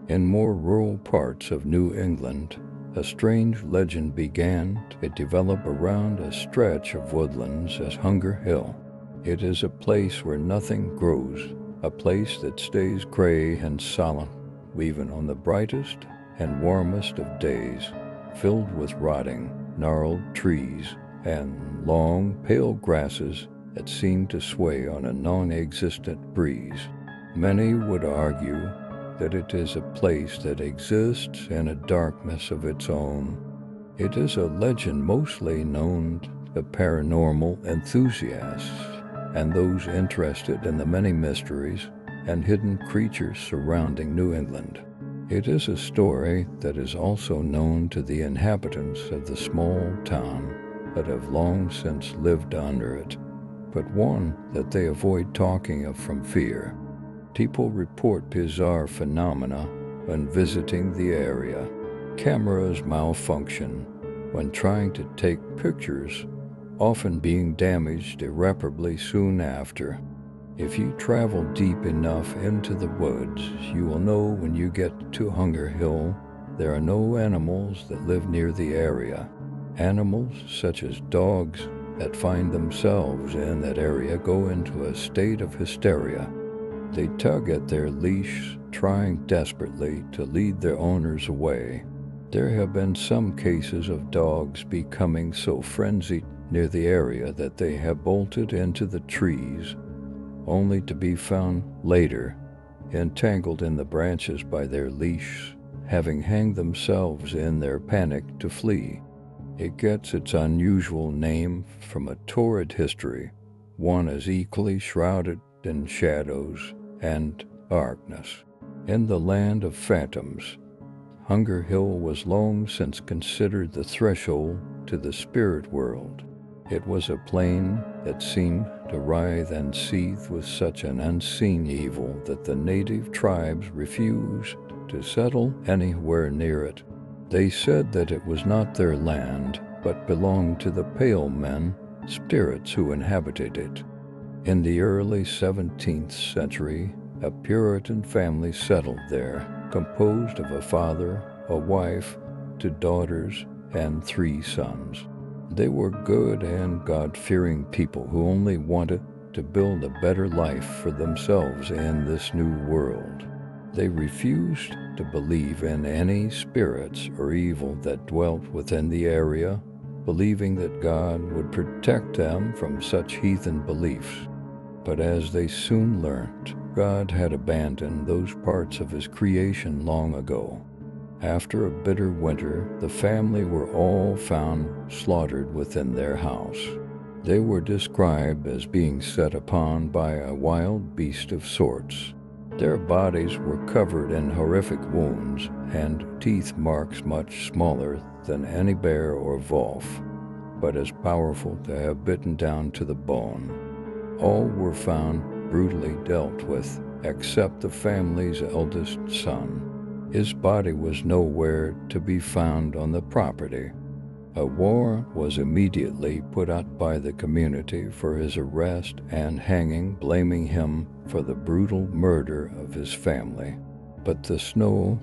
In more rural parts of New England, a strange legend began to develop around a stretch of woodlands as Hunger Hill. It is a place where nothing grows, a place that stays gray and solemn, even on the brightest and warmest of days, filled with rotting, gnarled trees and long, pale grasses that seem to sway on a non-existent breeze. Many would argue that it is a place that exists in a darkness of its own. It is a legend mostly known to paranormal enthusiasts and those interested in the many mysteries and hidden creatures surrounding New England. It is a story that is also known to the inhabitants of the small town that have long since lived under it, but one that they avoid talking of from fear. People report bizarre phenomena when visiting the area. Cameras malfunction when trying to take pictures, often being damaged irreparably soon after. If you travel deep enough into the woods, you will know when you get to Hunger Hill, there are no animals that live near the area. Animals such as dogs that find themselves in that area go into a state of hysteria. They tug at their leash, trying desperately to lead their owners away. There have been some cases of dogs becoming so frenzied near the area that they have bolted into the trees, only to be found later entangled in the branches by their leash, having hanged themselves in their panic to flee. It gets its unusual name from a torrid history, one as equally shrouded in shadows and darkness. In the land of phantoms, Hunger Hill was long since considered the threshold to the spirit world. It was a plain that seemed to writhe and seethe with such an unseen evil that the native tribes refused to settle anywhere near it. They said that it was not their land, but belonged to the pale men, spirits who inhabited it. In the early 17th century, a Puritan family settled there, composed of a father, a wife, 2 daughters, and 3 sons. They were good and God-fearing people who only wanted to build a better life for themselves in this new world. They refused to believe in any spirits or evil that dwelt within the area, believing that God would protect them from such heathen beliefs. But as they soon learned, God had abandoned those parts of his creation long ago. After a bitter winter, the family were all found slaughtered within their house. They were described as being set upon by a wild beast of sorts. Their bodies were covered in horrific wounds and teeth marks much smaller than any bear or wolf, but as powerful to have bitten down to the bone. All were found brutally dealt with, except the family's eldest son. His body was nowhere to be found on the property. A warrant was immediately put out by the community for his arrest and hanging, blaming him for the brutal murder of his family. But the snow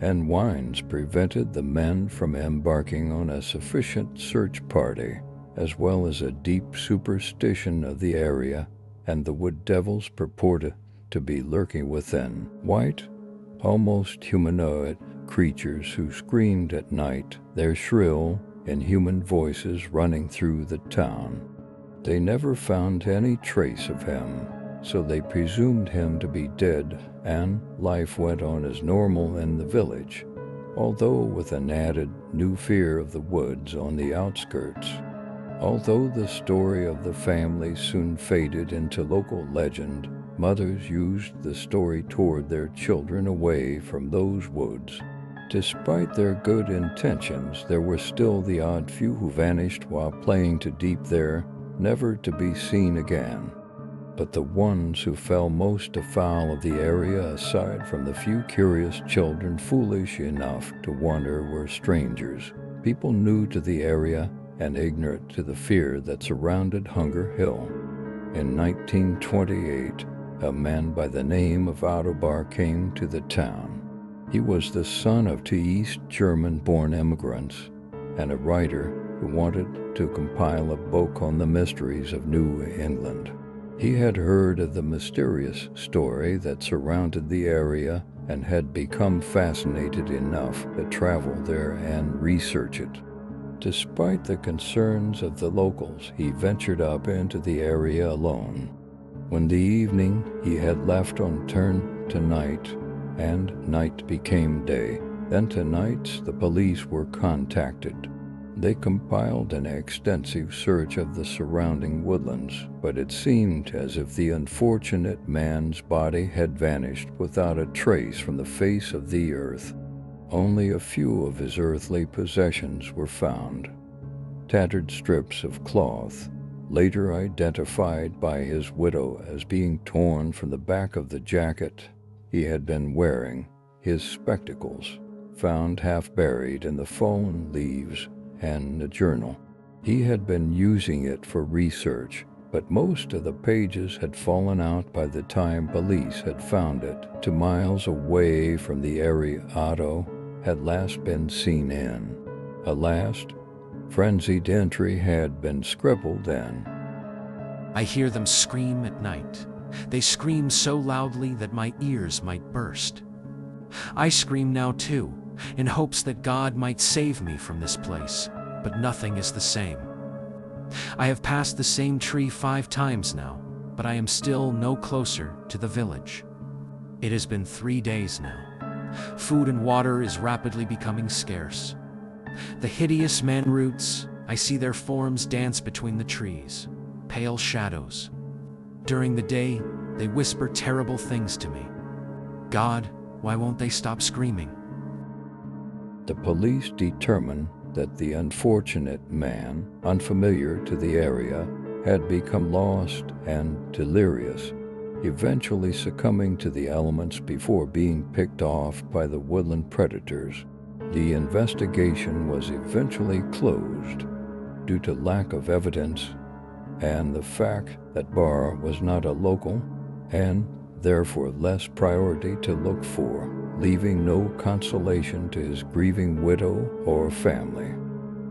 and winds prevented the men from embarking on a sufficient search party, as well as a deep superstition of the area and the wood devils purported to be lurking within. White, almost humanoid creatures who screamed at night, their shrill, inhuman voices running through the town. They never found any trace of him, so they presumed him to be dead, and life went on as normal in the village, although with an added new fear of the woods on the outskirts. Although the story of the family soon faded into local legend, mothers used the story toward their children away from those woods. Despite their good intentions, there were still the odd few who vanished while playing too deep there, never to be seen again. But the ones who fell most afoul of the area, aside from the few curious children foolish enough to wonder, were strangers, people new to the area and ignorant to the fear that surrounded Hunger Hill. In 1928, a man by the name of Autobar came to the town. He was the son of two East German-born immigrants and a writer who wanted to compile a book on the mysteries of New England. He had heard of the mysterious story that surrounded the area and had become fascinated enough to travel there and research it. Despite the concerns of the locals, he ventured up into the area alone. When the evening he had left on turned to night, and night became day. Then tonight the police were contacted. They compiled an extensive search of the surrounding woodlands, but it seemed as if the unfortunate man's body had vanished without a trace from the face of the earth. Only a few of his earthly possessions were found. Tattered strips of cloth, later identified by his widow as being torn from the back of the jacket he had been wearing, his spectacles, found half buried in the fallen leaves, and a journal. He had been using it for research, but most of the pages had fallen out by the time police had found it, 2 miles away from the area Otto had last been seen in. A last, frenzied entry had been scribbled in. I hear them scream at night. They scream so loudly that my ears might burst. I scream now too, in hopes that God might save me from this place, but nothing is the same. I have passed the same tree 5 times now, but I am still no closer to the village. It has been 3 days now. Food and water is rapidly becoming scarce. The hideous man roots, I see their forms dance between the trees, pale shadows. During the day, they whisper terrible things to me. God, why won't they stop screaming? The police determined that the unfortunate man, unfamiliar to the area, had become lost and delirious, eventually succumbing to the elements before being picked off by the woodland predators. The investigation was eventually closed due to lack of evidence and the fact that Barr was not a local and therefore less priority to look for, leaving no consolation to his grieving widow or family.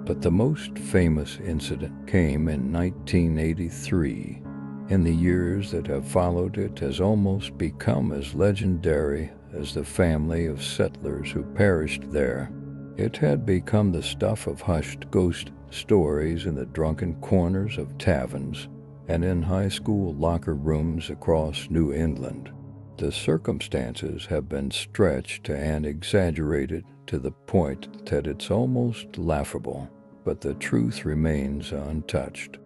But the most famous incident came in 1983. In the years that have followed, it has almost become as legendary as the family of settlers who perished there. It had become the stuff of hushed ghost stories in the drunken corners of taverns and in high school locker rooms across New England. The circumstances have been stretched and exaggerated to the point that it's almost laughable, but the truth remains untouched.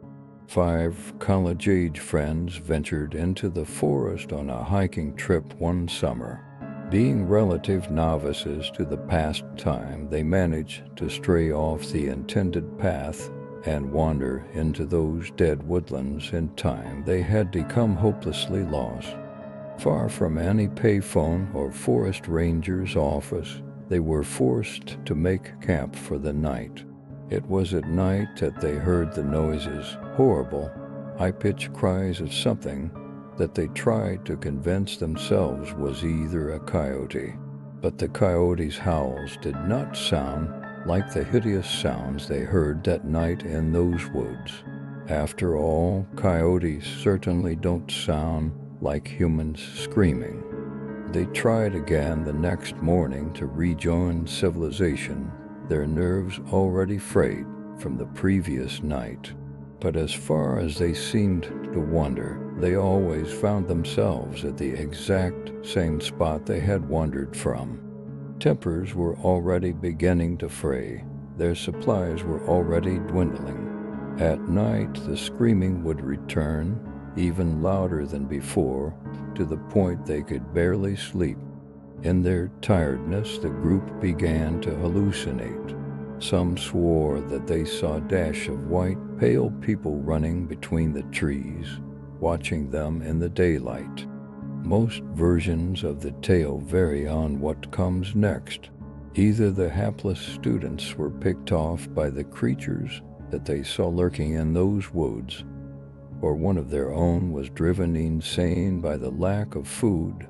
5 college-age friends ventured into the forest on a hiking trip one summer. Being relative novices to the pastime, they managed to stray off the intended path and wander into those dead woodlands. In time, they had become hopelessly lost. Far from any payphone or forest ranger's office, they were forced to make camp for the night. It was at night that they heard the noises, horrible, high-pitched cries of something that they tried to convince themselves was either a coyote. But the coyote's howls did not sound like the hideous sounds they heard that night in those woods. After all, coyotes certainly don't sound like humans screaming. They tried again the next morning to rejoin civilization, their nerves already frayed from the previous night. But as far as they seemed to wander, they always found themselves at the exact same spot they had wandered from. Tempers were already beginning to fray. Their supplies were already dwindling. At night, the screaming would return, even louder than before, to the point they could barely sleep. In their tiredness, the group began to hallucinate. Some swore that they saw a dash of white, pale people running between the trees, watching them in the daylight. Most versions of the tale vary on what comes next. Either the hapless students were picked off by the creatures that they saw lurking in those woods, or one of their own was driven insane by the lack of food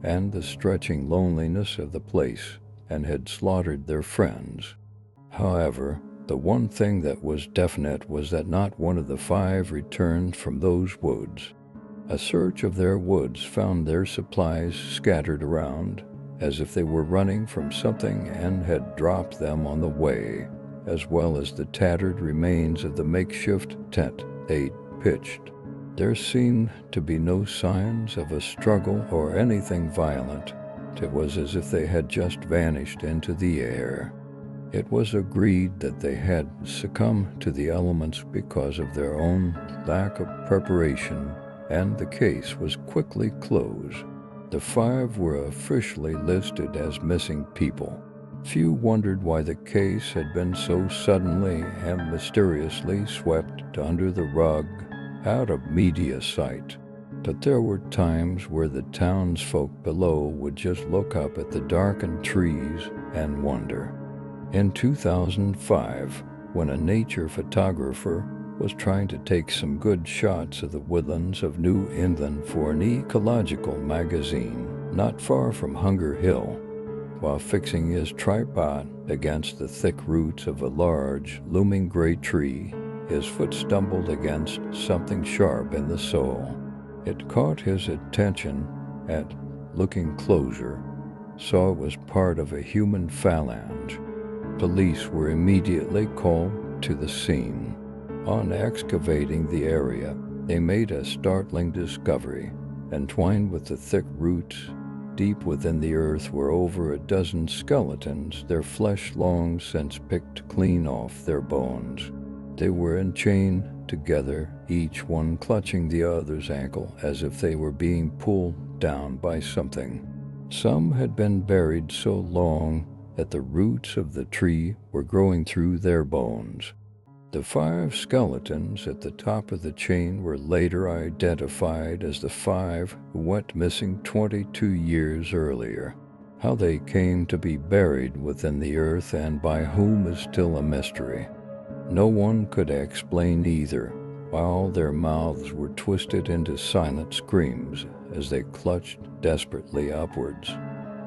and the stretching loneliness of the place, and had slaughtered their friends. However, the one thing that was definite was that not one of the 5 returned from those woods. A search of their woods found their supplies scattered around, as if they were running from something and had dropped them on the way, as well as the tattered remains of the makeshift tent they'd pitched. There seemed to be no signs of a struggle or anything violent. It was as if they had just vanished into the air. It was agreed that they had succumbed to the elements because of their own lack of preparation, and the case was quickly closed. The 5 were officially listed as missing people. Few wondered why the case had been so suddenly and mysteriously swept under the rug, out of media sight. But there were times where the townsfolk below would just look up at the darkened trees and wonder. In 2005, when a nature photographer was trying to take some good shots of the woodlands of New England for an ecological magazine not far from Hunger Hill, while fixing his tripod against the thick roots of a large, looming gray tree, his foot stumbled against something sharp in the soil. It caught his attention and, looking closer, saw it was part of a human phalange. Police were immediately called to the scene. On excavating the area, they made a startling discovery. Entwined with the thick roots, deep within the earth were over a dozen skeletons, their flesh long since picked clean off their bones. They were enchained together, each one clutching the other's ankle as if they were being pulled down by something. Some had been buried so long that the roots of the tree were growing through their bones. The 5 skeletons at the top of the chain were later identified as the 5 who went missing 22 years earlier. How they came to be buried within the earth and by whom is still a mystery. No one could explain either, while their mouths were twisted into silent screams as they clutched desperately upwards,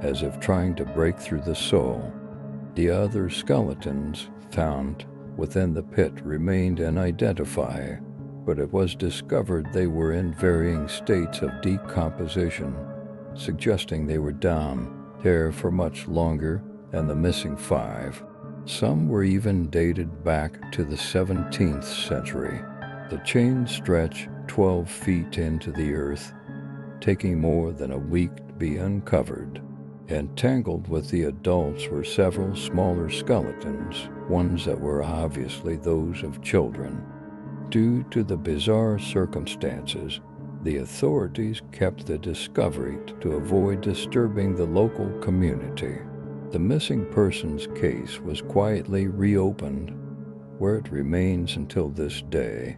as if trying to break through the soil. The other skeletons found within the pit remained unidentified, but it was discovered they were in varying states of decomposition, suggesting they were down there for much longer than the missing 5. Some were even dated back to the 17th century. The chain stretched 12 feet into the earth, taking more than a week to be uncovered. Entangled with the adults were several smaller skeletons, ones that were obviously those of children. Due to the bizarre circumstances, the authorities kept the discovery to avoid disturbing the local community. The missing persons case was quietly reopened, where it remains until this day.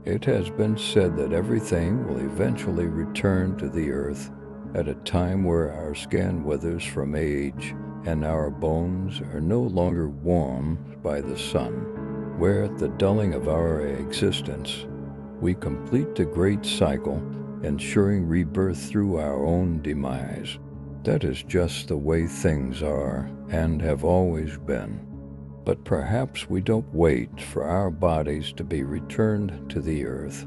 It has been said that everything will eventually return to the earth at a time where our skin withers from age and our bones are no longer warmed by the sun, where at the dulling of our existence, we complete the great cycle, ensuring rebirth through our own demise. That is just the way things are and have always been. But perhaps we don't wait for our bodies to be returned to the earth.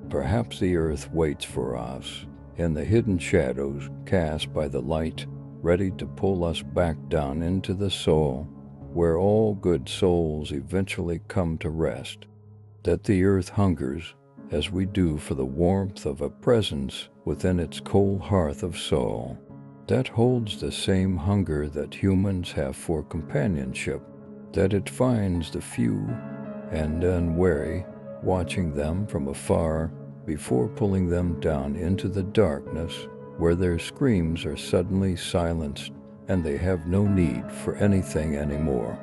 Perhaps the earth waits for us in the hidden shadows cast by the light, ready to pull us back down into the soul, where all good souls eventually come to rest. That the earth hungers, as we do, for the warmth of a presence within its cold hearth of soul. That holds the same hunger that humans have for companionship, that it finds the few and unwary, watching them from afar before pulling them down into the darkness, where their screams are suddenly silenced and they have no need for anything anymore.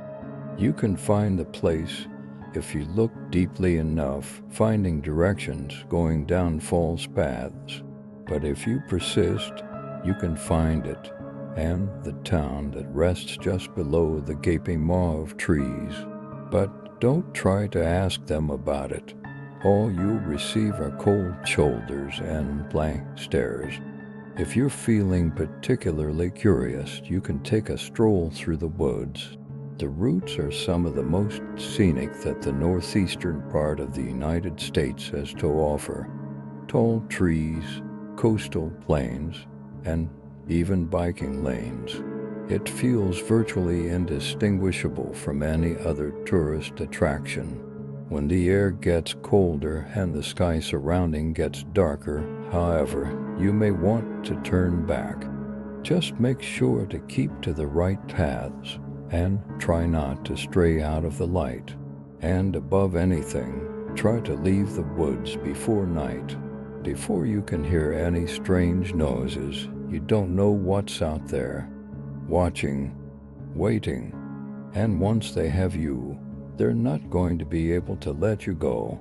You can find the place if you look deeply enough, finding directions going down false paths. But if you persist, you can find it, and the town that rests just below the gaping maw of trees. But don't try to ask them about it. All you'll receive are cold shoulders and blank stares. If you're feeling particularly curious, you can take a stroll through the woods. The routes are some of the most scenic that the northeastern part of the United States has to offer. Tall trees, coastal plains, and even biking lanes. It feels virtually indistinguishable from any other tourist attraction. When the air gets colder and the sky surrounding gets darker, however, you may want to turn back. Just make sure to keep to the right paths and try not to stray out of the light. And above anything, try to leave the woods before night. Before you can hear any strange noises, you don't know what's out there, watching, waiting, and once they have you, they're not going to be able to let you go.